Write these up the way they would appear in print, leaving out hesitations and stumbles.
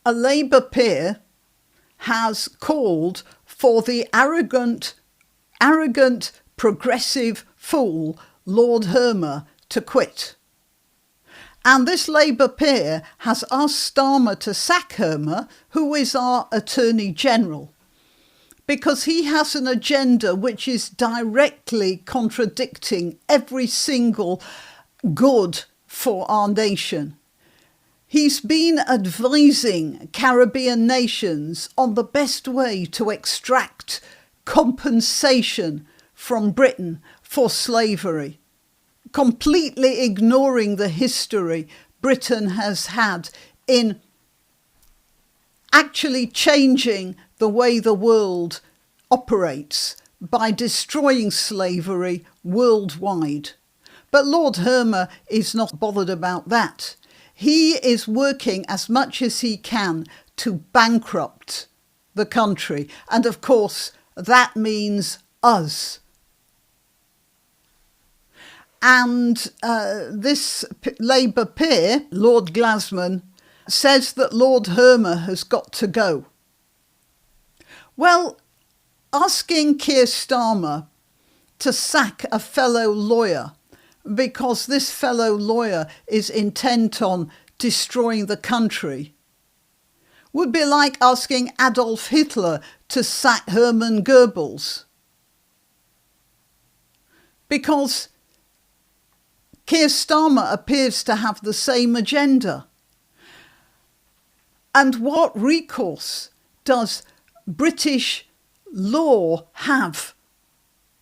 a Labour peer has called for the arrogant, progressive fool, Lord Hermer, to quit. And this Labour peer has asked Starmer to sack Hermer, who is our Attorney General, because he has an agenda which is directly contradicting every single good for our nation. He's been advising Caribbean nations on the best way to extract compensation from Britain for slavery, completely ignoring the history Britain has had in actually changing the way the world operates by destroying slavery worldwide. But Lord Hermer is not bothered about that. He is working as much as he can to bankrupt the country. And of course, that means us. And this Labour peer, Lord Glasman, says that Lord Hermer has got to go. Well, asking Keir Starmer to sack a fellow lawyer because this fellow lawyer is intent on destroying the country would be like asking Adolf Hitler to sack Hermann Goebbels. Because Keir Starmer appears to have the same agenda. And what recourse does British law have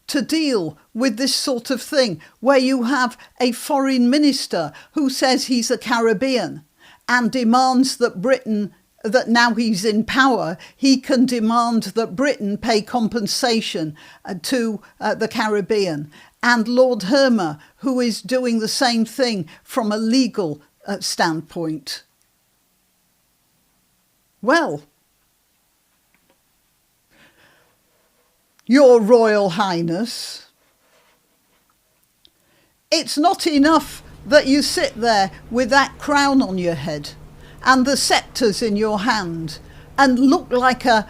to deal with this sort of thing, where you have a foreign minister who says he's a Caribbean and demands that Britain, that now he's in power, he can demand that Britain pay compensation to the Caribbean, and Lord Hermer, who is doing the same thing from a legal standpoint? Well, Your Royal Highness, it's not enough that you sit there with that crown on your head and the sceptres in your hand and look like a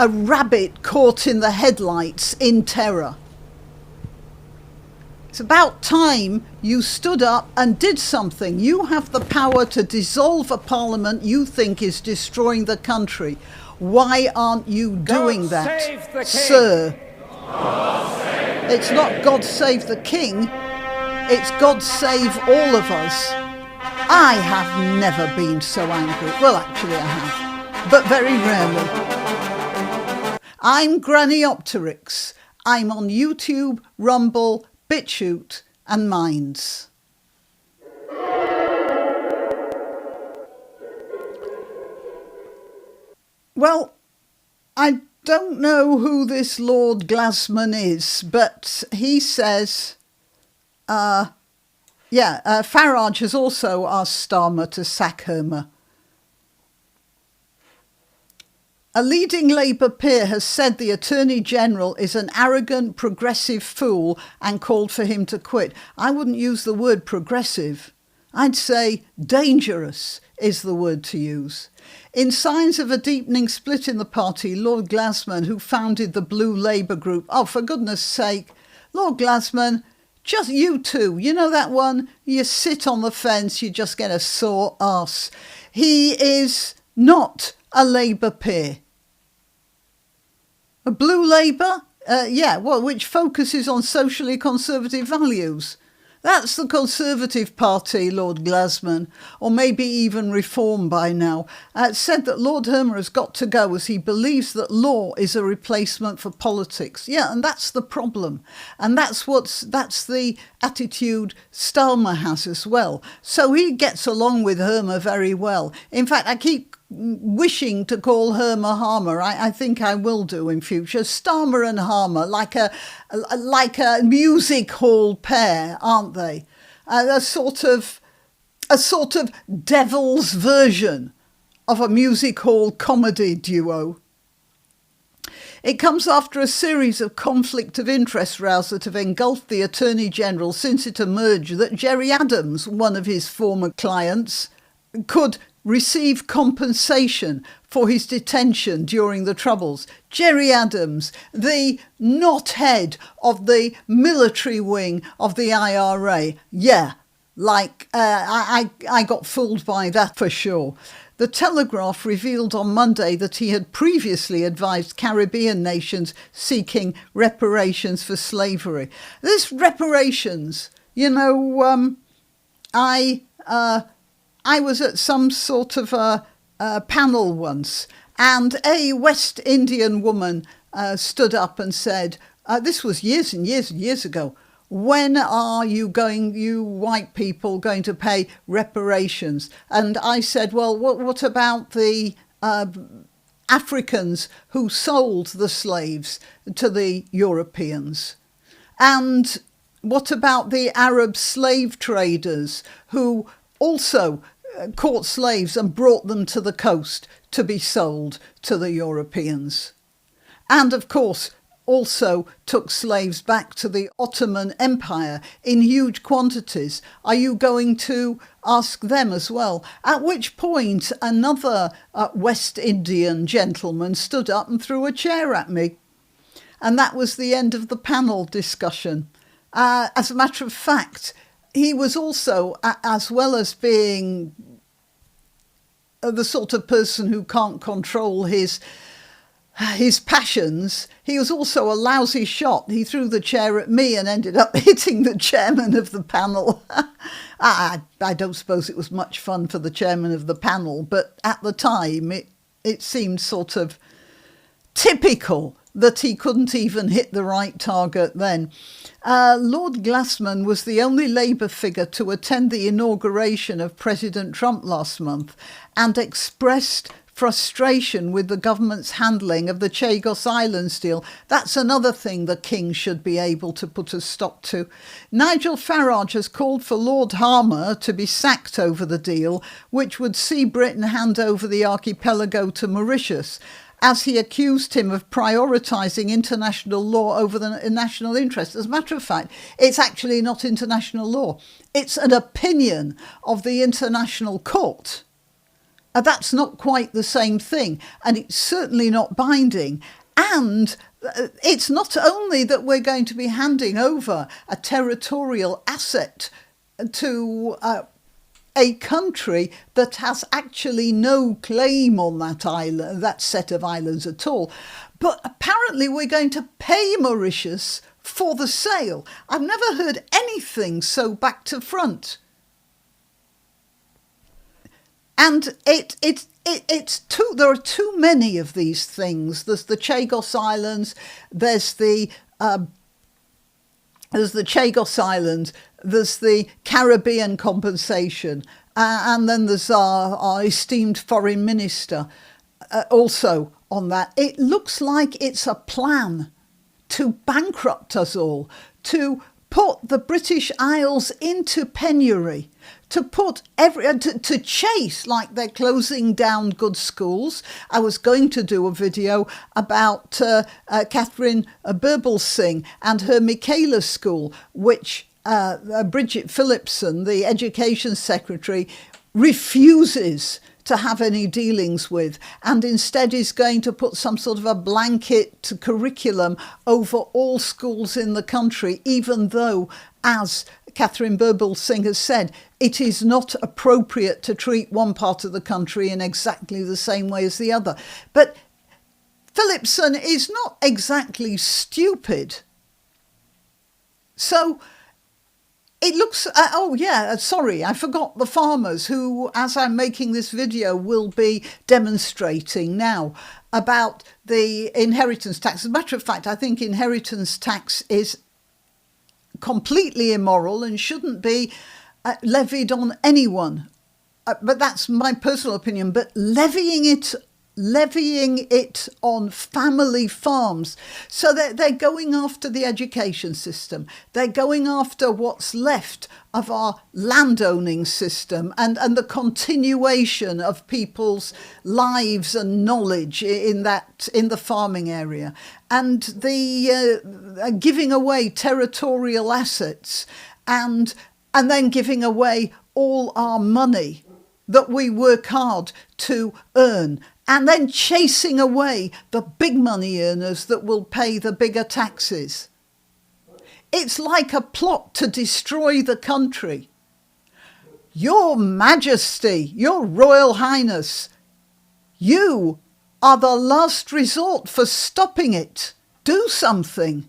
rabbit caught in the headlights in terror. It's about time you stood up and did something. You have the power to dissolve a parliament you think is destroying the country. Why aren't you doing that, sir? It's not God save the king, it's God save all of us. I have never been so angry. Well, actually I have, but very rarely. I'm Granniopteryx. I'm on YouTube, Rumble, BitChute and Minds. Well, I don't know who this Lord Glasman is, but he says, Farage has also asked Starmer to sack Hermer. A leading Labour peer has said the Attorney General is an arrogant, progressive fool and called for him to quit. I wouldn't use the word progressive. I'd say dangerous is the word to use. In signs of a deepening split in the party, Lord Glasman, who founded the Blue Labour group, oh, for goodness sake, Lord Glasman, just you two, you know that one? You sit on the fence, you just get a sore arse. He is not a Labour peer. A Blue Labour? Which focuses on socially conservative values. That's the Conservative Party, Lord Glasman, or maybe even Reform by now, said that Lord Hermer has got to go as he believes that law is a replacement for politics. Yeah, and that's the problem. And that's the attitude Starmer has as well. So he gets along with Hermer very well. In fact, I keep wishing to call Hermer Harmer. I think I will do in future. Starmer and Harmer, like a music hall pair, aren't they? A sort of devil's version of a music hall comedy duo. It comes after a series of conflict of interest rows that have engulfed the Attorney General since it emerged that Gerry Adams, one of his former clients, could receive compensation for his detention during the Troubles. Gerry Adams, the knothead of the military wing of the IRA. Yeah, I got fooled by that for sure. The Telegraph revealed on Monday that he had previously advised Caribbean nations seeking reparations for slavery. This reparations, I was at some sort of a panel once, and a West Indian woman stood up and said, this was years and years and years ago, when are you white people, going to pay reparations? And I said, well, what about the Africans who sold the slaves to the Europeans? And what about the Arab slave traders who also caught slaves and brought them to the coast to be sold to the Europeans? And of course, also took slaves back to the Ottoman Empire in huge quantities. Are you going to ask them as well? At which point another West Indian gentleman stood up and threw a chair at me. And that was the end of the panel discussion. As a matter of fact, he was also, as well as being the sort of person who can't control his passions, he was also a lousy shot. He threw the chair at me and ended up hitting the chairman of the panel. I don't suppose it was much fun for the chairman of the panel, but at the time it seemed sort of typical that he couldn't even hit the right target then. Lord Glassman was the only Labour figure to attend the inauguration of President Trump last month and expressed frustration with the government's handling of the Chagos Islands deal. That's another thing the King should be able to put a stop to. Nigel Farage has called for Lord Harmer to be sacked over the deal, which would see Britain hand over the archipelago to Mauritius, as he accused him of prioritising international law over the national interest. As a matter of fact, it's actually not international law. It's an opinion of the International Court. That's not quite the same thing, and it's certainly not binding. And it's not only that we're going to be handing over a territorial asset to a country that has actually no claim on that island, that set of islands at all, but apparently we're going to pay Mauritius for the sale. I've never heard anything so back to front. And there are too many of these things. There's the Chagos Islands, there's the Chagos Islands, there's the Caribbean compensation, and then there's our esteemed foreign minister also on that. It looks like it's a plan to bankrupt us all, to put the British Isles into penury, to put to chase, like they're closing down good schools. I was going to do a video about Catherine Birbalsingh and her Michaela School, which Bridget Phillipson, the Education Secretary, refuses to have any dealings with, and instead is going to put some sort of a blanket curriculum over all schools in the country, even though, as Catherine Birbalsingh has said, it is not appropriate to treat one part of the country in exactly the same way as the other. But Phillipson is not exactly stupid. So it looks, I forgot the farmers who, as I'm making this video, will be demonstrating now about the inheritance tax. As a matter of fact, I think inheritance tax is completely immoral and shouldn't be levied on anyone. But that's my personal opinion. But levying it on family farms. So they're going after the education system. They're going after what's left of our landowning system and the continuation of people's lives and knowledge in the farming area. And the giving away territorial assets and then giving away all our money that we work hard to earn, and then chasing away the big money earners that will pay the bigger taxes. It's like a plot to destroy the country. Your Majesty, Your Royal Highness, you are the last resort for stopping it. Do something.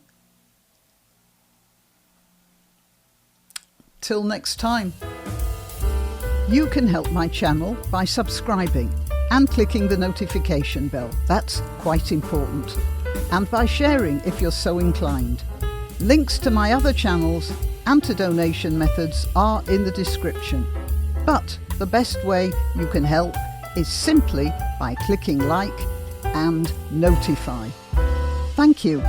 Till next time. You can help my channel by subscribing and clicking the notification bell. That's quite important. And by sharing if you're so inclined. Links to my other channels and to donation methods are in the description. But the best way you can help is simply by clicking like and notify. Thank you.